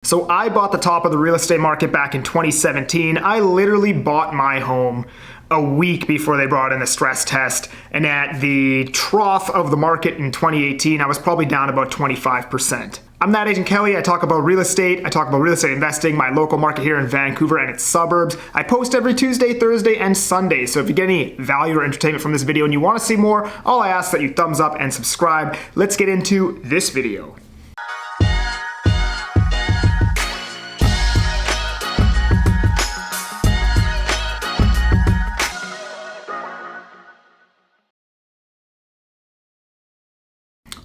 So I bought the top of the real estate market back in 2017. I literally bought my home a week before they brought in the stress test. And at the trough of the market in 2018, I was probably down about 25%. I'm that agent Kelly. I talk about real estate. I talk about real estate investing, my local market here in Vancouver and its suburbs. I post every Tuesday, Thursday, and Sunday. So if you get any value or entertainment from this video and you want to see more, all I ask is that you thumbs up and subscribe. Let's get into this video.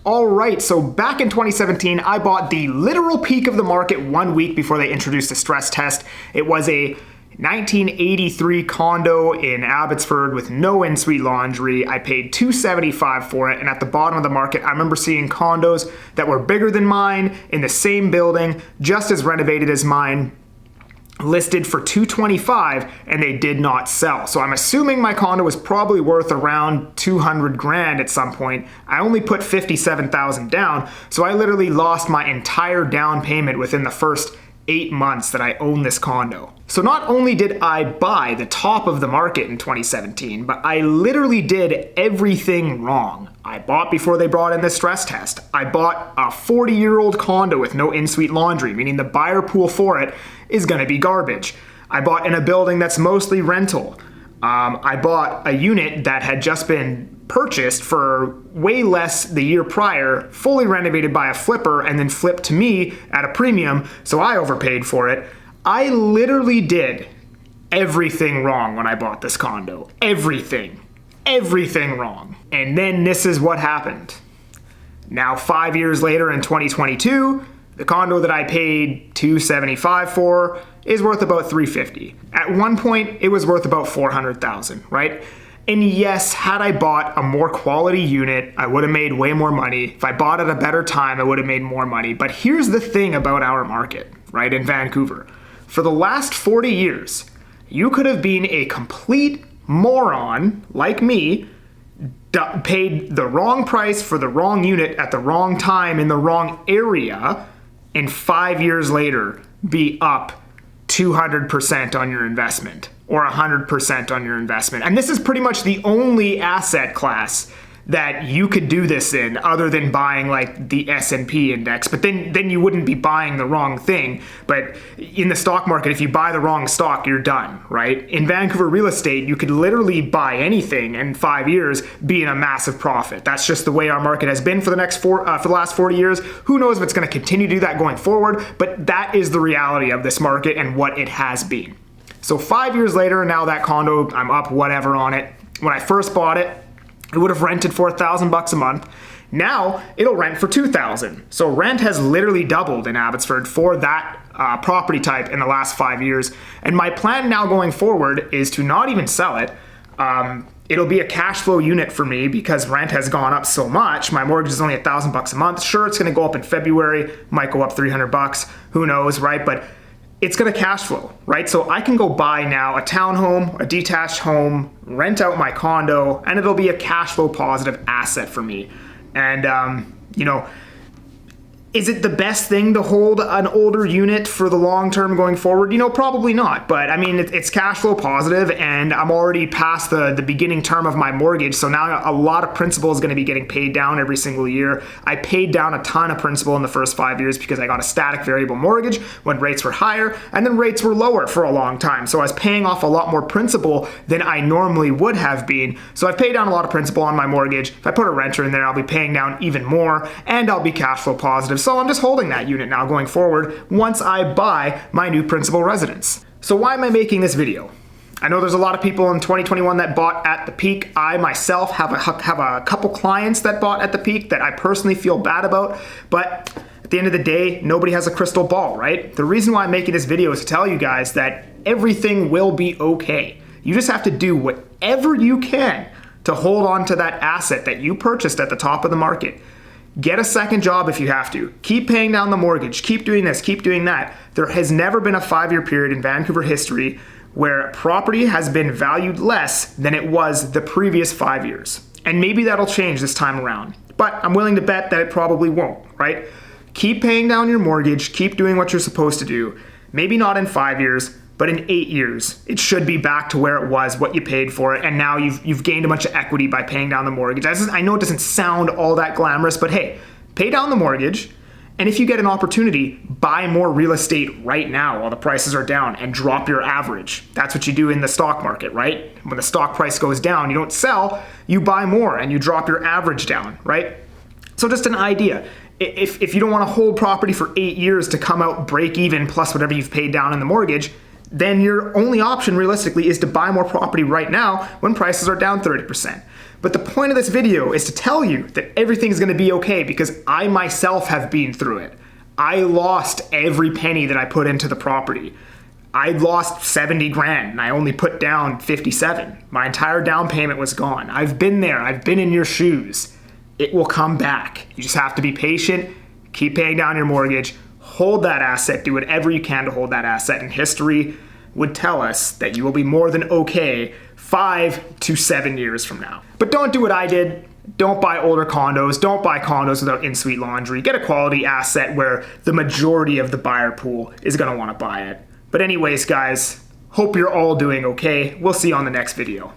All right, so back in 2017, I bought the literal peak of the market 1 week before they introduced the stress test. It was a 1983 condo in Abbotsford with no in-suite laundry. I paid $275 for it, and at the bottom of the market, I remember seeing condos that were bigger than mine in the same building, just as renovated as mine, listed for $225, and they did not sell. So I'm assuming my condo was probably worth around 200 grand at some point. I only put 57,000 down, so I literally lost my entire down payment within the first 8 months that I owned this condo. So not only did I buy the top of the market in 2017, but I literally did everything wrong. I bought before they brought in the stress test. I bought a 40-year-old condo with no in-suite laundry, meaning the buyer pool for it is gonna be garbage. I bought in a building that's mostly rental. I bought a unit that had just been purchased for way less the year prior, fully renovated by a flipper, and then flipped to me at a premium, so I overpaid for it. I literally did everything wrong when I bought this condo. Everything wrong. And then this is what happened. Now 5 years later in 2022, the condo that I paid $275 for is worth about $350. At one point, it was worth about $400,000, right? And yes, had I bought a more quality unit, I would have made way more money. If I bought at a better time, I would have made more money. But here's the thing about our market, right, in Vancouver. For the last 40 years, you could have been a complete moron like me, paid the wrong price for the wrong unit at the wrong time in the wrong area, and 5 years later be up 200% on your investment or 100% on your investment. And this is pretty much the only asset class that you could do this in other than buying like the S&P index. But then you wouldn't be buying the wrong thing. But in the stock market, if you buy the wrong stock, you're done, right? In Vancouver real estate, you could literally buy anything and 5 years be in a massive profit. That's just the way our market has been for the last 40 years. Who knows if it's going to continue to do that going forward, but that is the reality of this market and what it has been. So 5 years later, now that condo, I'm up whatever on it. When I first bought it, it would have rented for $1,000 a month. Now it'll rent for $2,000. So rent has literally doubled in Abbotsford for that property type in the last 5 years. And my plan now going forward is to not even sell it. It'll be a cash flow unit for me because rent has gone up so much. My mortgage is only $1,000 a month. Sure, it's going to go up in February, might go up $300. Who knows, right? But it's going to cash flow, right? So I can go buy now a townhome, a detached home, rent out my condo, and it'll be a cash flow positive asset for me. And, is it the best thing to hold an older unit for the long term going forward? Probably not. But I mean, it's cash flow positive, and I'm already past the beginning term of my mortgage. So now a lot of principal is going to be getting paid down every single year. I paid down a ton of principal in the first 5 years because I got a static variable mortgage when rates were higher, and then rates were lower for a long time. So I was paying off a lot more principal than I normally would have been. So I've paid down a lot of principal on my mortgage. If I put a renter in there, I'll be paying down even more, and I'll be cash flow positive. So I'm just holding that unit now going forward once I buy my new principal residence. So why am I making this video? I know there's a lot of people in 2021 that bought at the peak. I myself have a couple clients that bought at the peak that I personally feel bad about, but at the end of the day, nobody has a crystal ball, right? The reason why I'm making this video is to tell you guys that everything will be okay. You just have to do whatever you can to hold on to that asset that you purchased at the top of the market. Get a second job if you have to. Keep paying down the mortgage. Keep doing this. Keep doing that. There has never been a 5-year period in Vancouver history where property has been valued less than it was the previous 5 years. And maybe that'll change this time around. But I'm willing to bet that it probably won't, right? keep paying down your mortgage, keep doing what you're supposed to do. Maybe not in 5 years, but in 8 years, it should be back to where it was, what you paid for it, and now you've gained a bunch of equity by paying down the mortgage. I know it doesn't sound all that glamorous, but hey, pay down the mortgage, and if you get an opportunity, buy more real estate right now while the prices are down and drop your average. That's what you do in the stock market, right? When the stock price goes down, you don't sell, you buy more and you drop your average down, right? So just an idea. If you don't want to hold property for 8 years to come out break even plus whatever you've paid down in the mortgage, then your only option realistically is to buy more property right now when prices are down 30%. But the point of this video is to tell you that everything's going to be okay because I myself have been through it. I lost every penny that I put into the property. I lost 70 grand and I only put down 57. My entire down payment was gone. I've been there. I've been in your shoes. It will come back. You just have to be patient, keep paying down your mortgage, hold that asset, do whatever you can to hold that asset, and history would tell us that you will be more than okay 5 to 7 years from now. But don't do what I did. Don't buy older condos. Don't buy condos without in-suite laundry. Get a quality asset where the majority of the buyer pool is going to want to buy it. But anyways, guys, hope you're all doing okay. We'll see you on the next video.